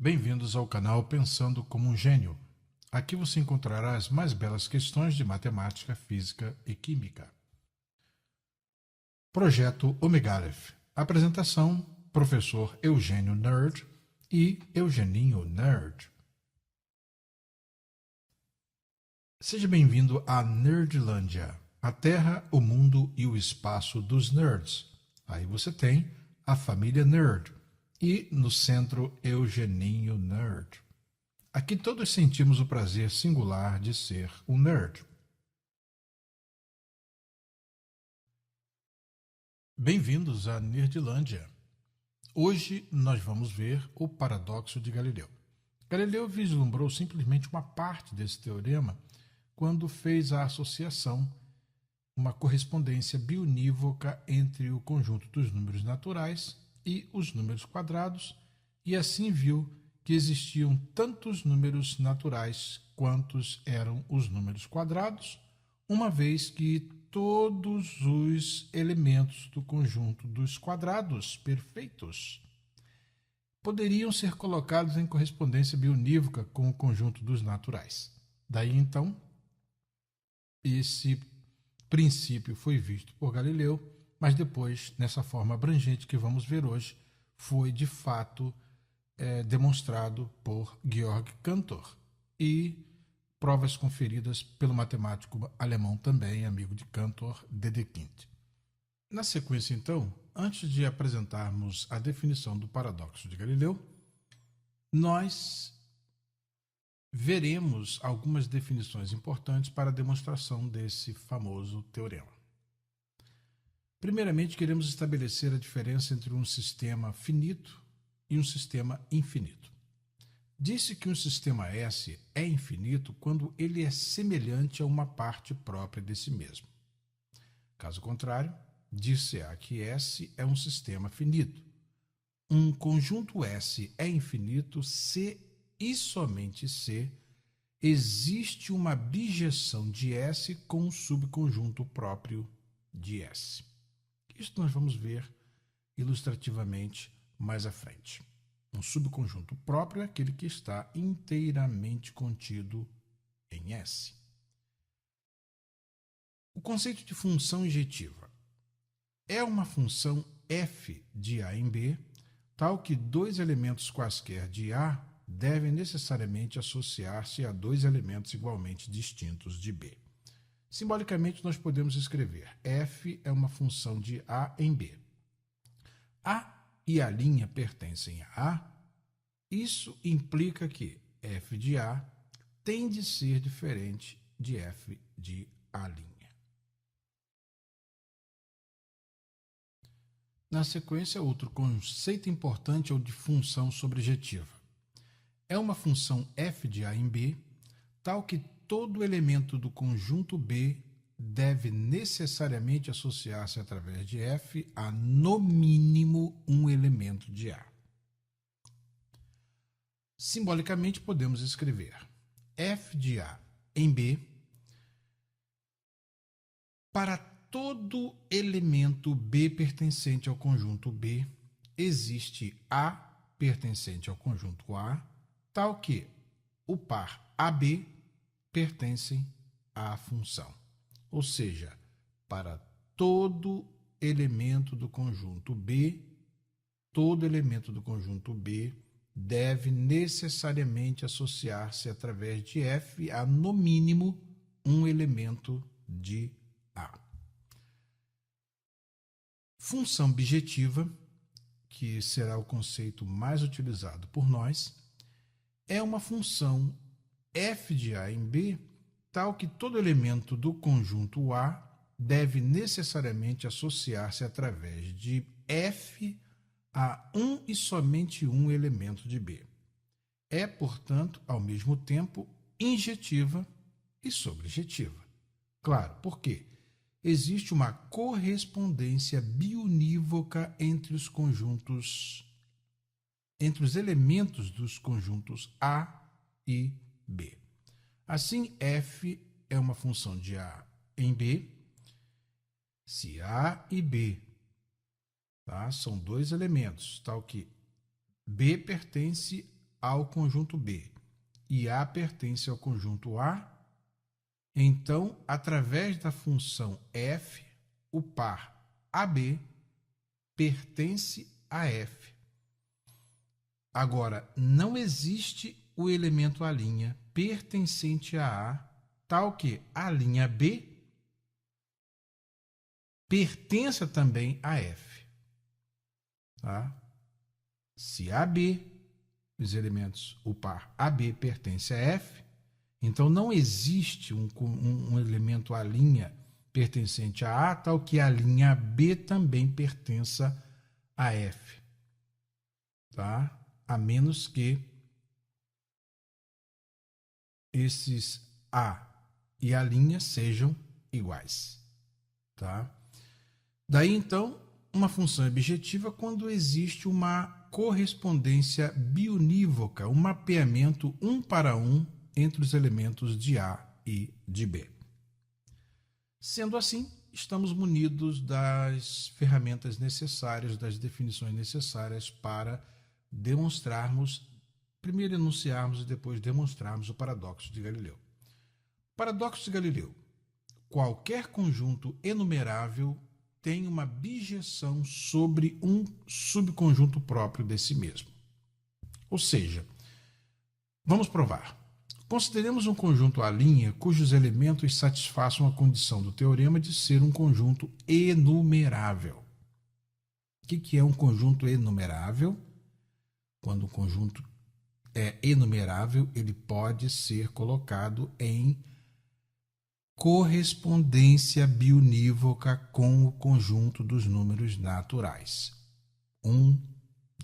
Bem-vindos ao canal Pensando como um Gênio. Aqui você encontrará as mais belas questões de matemática, física e química. Projeto Ômega Aleph. Apresentação: Professor Eugênio Nerd e Eugeninho Nerd. Seja bem-vindo à Nerdlândia, a Terra, o mundo e o espaço dos nerds. Aí você tem a família Nerd e, no centro, Eugeninho Nerd. Aqui todos sentimos o prazer singular de ser um nerd. Bem-vindos à Nerdlândia. Hoje nós vamos ver o paradoxo de Galileu. Galileu vislumbrou simplesmente uma parte desse teorema quando fez a associação, uma correspondência bionívoca entre o conjunto dos números naturais e os números quadrados, e assim viu que existiam tantos números naturais quantos eram os números quadrados, uma vez que todos os elementos do conjunto dos quadrados perfeitos poderiam ser colocados em correspondência bionívoca com o conjunto dos naturais. Daí então, esse princípio foi visto por Galileu, mas depois, nessa forma abrangente que vamos ver hoje, foi de fato demonstrado por Georg Cantor e provas conferidas pelo matemático alemão também, amigo de Cantor, Dedekind. Na sequência, então, antes de apresentarmos a definição do paradoxo de Galileu, nós veremos algumas definições importantes para a demonstração desse famoso teorema. Primeiramente, queremos estabelecer a diferença entre um sistema finito e um sistema infinito. Disse que um sistema S é infinito quando ele é semelhante a uma parte própria de si mesmo. Caso contrário, dir-se-á que S é um sistema finito. Um conjunto S é infinito se e somente se existe uma bijeção de S com um subconjunto próprio de S. Isto nós vamos ver ilustrativamente mais à frente. Um subconjunto próprio é aquele que está inteiramente contido em S. O conceito de função injetiva é uma função f de A em B, tal que dois elementos quaisquer de A devem necessariamente associar-se a dois elementos igualmente distintos de B. Simbolicamente, nós podemos escrever f é uma função de A em B. A e A' pertencem a A. Isso implica que f de A tem de ser diferente de f de A'. Na sequência, outro conceito importante é o de função sobrejetiva. É uma função f de A em B, tal que todo elemento do conjunto B deve necessariamente associar-se através de f a, no mínimo, um elemento de A. Simbolicamente, podemos escrever f de A em B para todo elemento B pertencente ao conjunto B, existe A pertencente ao conjunto A, tal que o par AB pertencem à função. Ou seja, para todo elemento do conjunto B, todo elemento do conjunto B deve necessariamente associar-se através de f a, no mínimo, um elemento de A. Função bijetiva, que será o conceito mais utilizado por nós, é uma função f de A em B, tal que todo elemento do conjunto A deve necessariamente associar-se através de f a um e somente um elemento de B. É, portanto, ao mesmo tempo, injetiva e sobrejetiva. Claro, por quê? Existe uma correspondência bionívoca entre os elementos dos conjuntos A e B. Assim, f é uma função de A em B, se A e B são dois elementos, tal que B pertence ao conjunto B e A pertence ao conjunto A, então, através da função f, o par AB pertence a F. Agora, não existe o elemento A' pertencente a A, tal que a linha B pertença também a F. Tá? Se AB, os elementos, o par AB pertence a F, então não existe um elemento A' pertencente a A, tal que a linha B também pertença a F. Tá? A menos que esses A e a linha sejam iguais. Tá? Daí, então, uma função é objetiva quando existe uma correspondência bionívoca, um mapeamento 1 para 1 entre os elementos de A e de B. Sendo assim, estamos munidos das ferramentas necessárias, das definições necessárias para demonstrarmos, primeiro enunciarmos e depois demonstrarmos o paradoxo de Galileu. O paradoxo de Galileu: qualquer conjunto enumerável tem uma bijeção sobre um subconjunto próprio desse mesmo. Ou seja, vamos provar. Consideremos um conjunto A' cujos elementos satisfaçam a condição do teorema de ser um conjunto enumerável. O que é um conjunto enumerável? Quando um conjunto é enumerável, ele pode ser colocado em correspondência bionívoca com o conjunto dos números naturais. 1,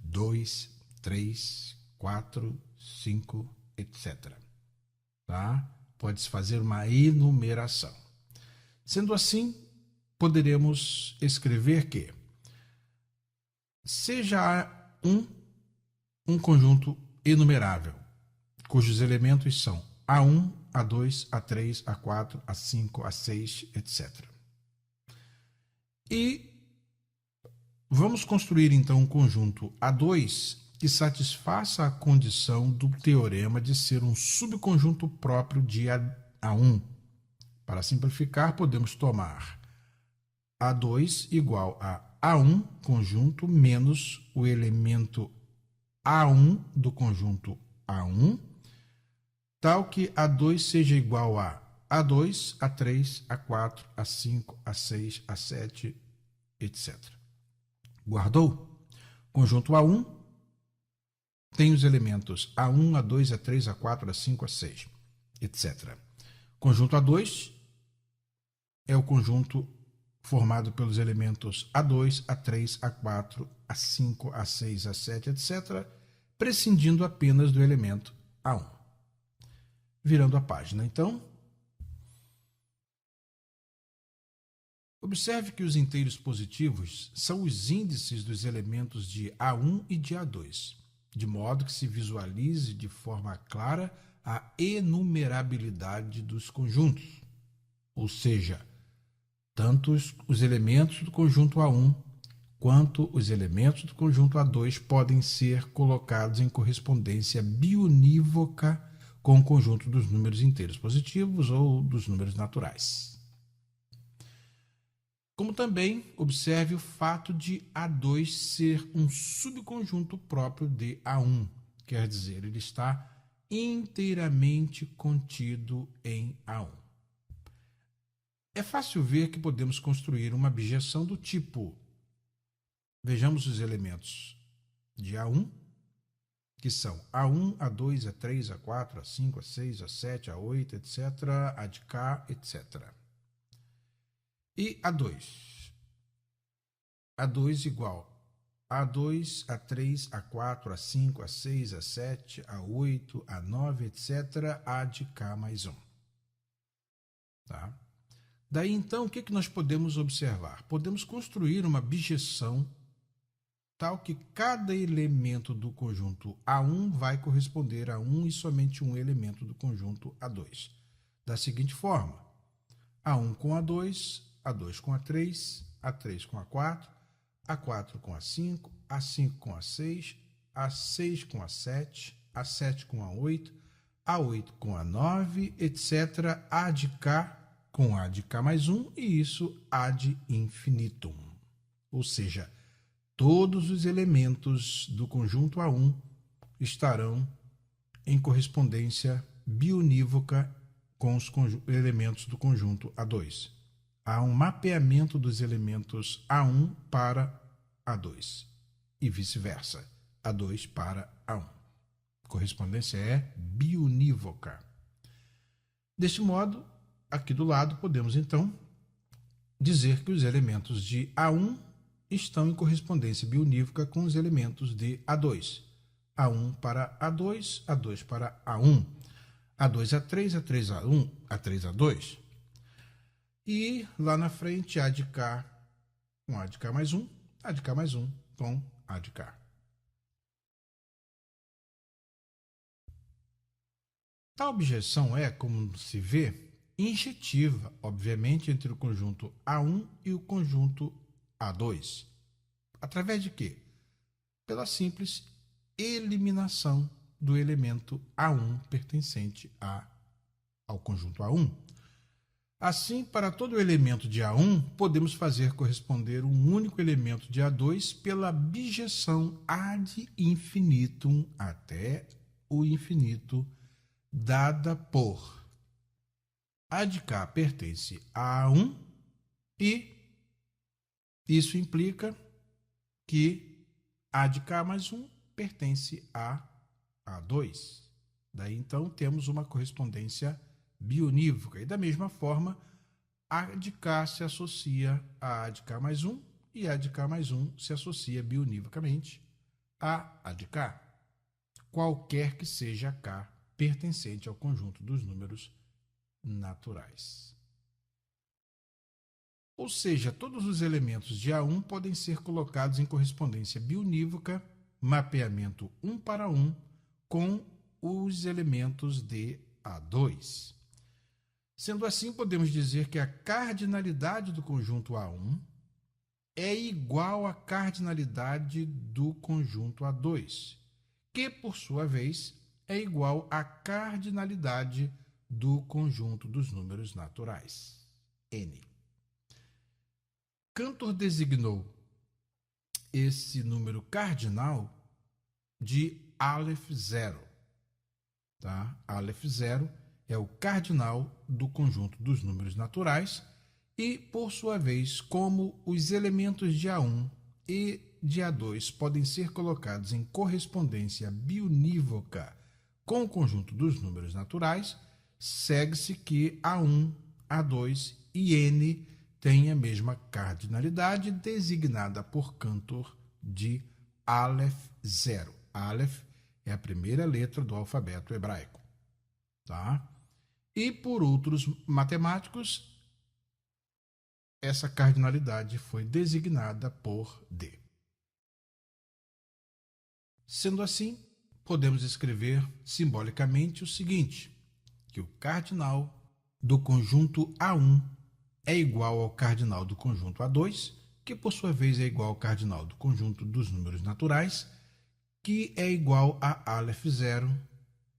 2, 3, 4, 5, etc. Tá? Pode-se fazer uma enumeração. Sendo assim, poderemos escrever que seja um conjunto enumerável, cujos elementos são A1, A2, A3, A4, A5, A6, etc. E vamos construir então um conjunto A2 que satisfaça a condição do teorema de ser um subconjunto próprio de A1. Para simplificar, podemos tomar A2 igual a A1 conjunto menos o elemento A1 do conjunto A1, tal que A2 seja igual a A2, A3, A4, A5, A6, A7, etc. Guardou? Conjunto A1 tem os elementos A1, A2, A3, A4, A5, A6, etc. Conjunto A2 é o conjunto formado pelos elementos A2, A3, A4, A5, A6, A7, etc., prescindindo apenas do elemento A1. Virando a página, então, observe que os inteiros positivos são os índices dos elementos de A1 e de A2, de modo que se visualize de forma clara a enumerabilidade dos conjuntos, ou seja, tanto os elementos do conjunto A1 quanto os elementos do conjunto A2 podem ser colocados em correspondência bionívoca com o conjunto dos números inteiros positivos ou dos números naturais. Como também observe o fato de A2 ser um subconjunto próprio de A1, quer dizer, ele está inteiramente contido em A1. É fácil ver que podemos construir uma bijeção do tipo: vejamos os elementos de A1, que são A1, A2, A3, A4, A5, A6, A7, A8, etc., A de cá, etc. E A2. A2 igual a A2, A3, A4, A5, A6, A7, A8, A9, etc., A de cá mais 1. Tá? Daí, então, o que nós podemos observar? Podemos construir uma bijeção tal que cada elemento do conjunto A1 vai corresponder a um e somente um elemento do conjunto A2. Da seguinte forma: A1 com A2, A2 com A3, A3 com A4, A4 com A5, A5 com A6, A6 com A7, A7 com A8, A8 com A9, etc. A de K com A de K mais 1 e isso ad infinitum. Ou seja, todos os elementos do conjunto A1 estarão em correspondência biunívoca com os elementos do conjunto A2. Há um mapeamento dos elementos A1 para A2 e vice-versa, A2 para A1. A correspondência é biunívoca. Deste modo, aqui do lado, podemos então dizer que os elementos de A1 estão em correspondência biunívoca com os elementos de A2. A1 para A2, A2 para A1, A2 A3, A3 A1, A3 A2. E lá na frente, A de K com A de K mais 1, A de K mais 1 com A de K. Tal objeção é, como se vê, injetiva, obviamente, entre o conjunto A1 e o conjunto A2. Através de quê? Pela simples eliminação do elemento A1 pertencente ao conjunto A1. Assim, para todo elemento de A1, podemos fazer corresponder um único elemento de A2 pela bijeção ad infinitum até o infinito, dada por A de K pertence a A1 e isso implica que A de K mais 1 pertence a A2. Daí, então, temos uma correspondência biunívoca. E, da mesma forma, A de K se associa a A de K mais 1 e A de K mais 1 se associa biunivocamente a A de K, qualquer que seja K pertencente ao conjunto dos números naturais. Ou seja, todos os elementos de A1 podem ser colocados em correspondência biunívoca, mapeamento 1 para 1, com os elementos de A2. Sendo assim, podemos dizer que a cardinalidade do conjunto A1 é igual à cardinalidade do conjunto A2, que, por sua vez, é igual à cardinalidade do conjunto dos números naturais, N. Cantor designou esse número cardinal de Aleph 0. Tá? Aleph 0 é o cardinal do conjunto dos números naturais e, por sua vez, como os elementos de A1 e de A2 podem ser colocados em correspondência biunívoca com o conjunto dos números naturais, segue-se que A1, A2 e N têm a mesma cardinalidade, designada por Cantor de Aleph 0. Aleph é a primeira letra do alfabeto hebraico. Tá? E por outros matemáticos, essa cardinalidade foi designada por D. Sendo assim, podemos escrever simbolicamente o seguinte, que o cardinal do conjunto A1 é igual ao cardinal do conjunto A2, que por sua vez é igual ao cardinal do conjunto dos números naturais, que é igual a Aleph 0,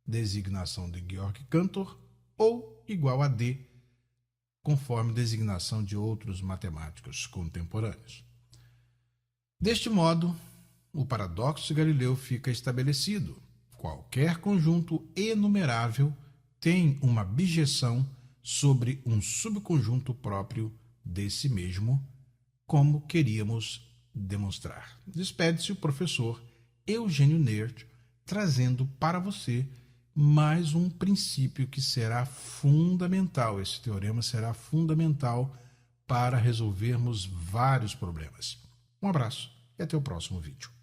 designação de Georg Cantor, ou igual a D, conforme designação de outros matemáticos contemporâneos. Deste modo, o paradoxo de Galileu fica estabelecido. Qualquer conjunto enumerável tem uma bijeção sobre um subconjunto próprio desse mesmo, como queríamos demonstrar. Despede-se o professor Eugênio Nert, trazendo para você mais um princípio que será fundamental. Esse teorema será fundamental para resolvermos vários problemas. Um abraço e até o próximo vídeo.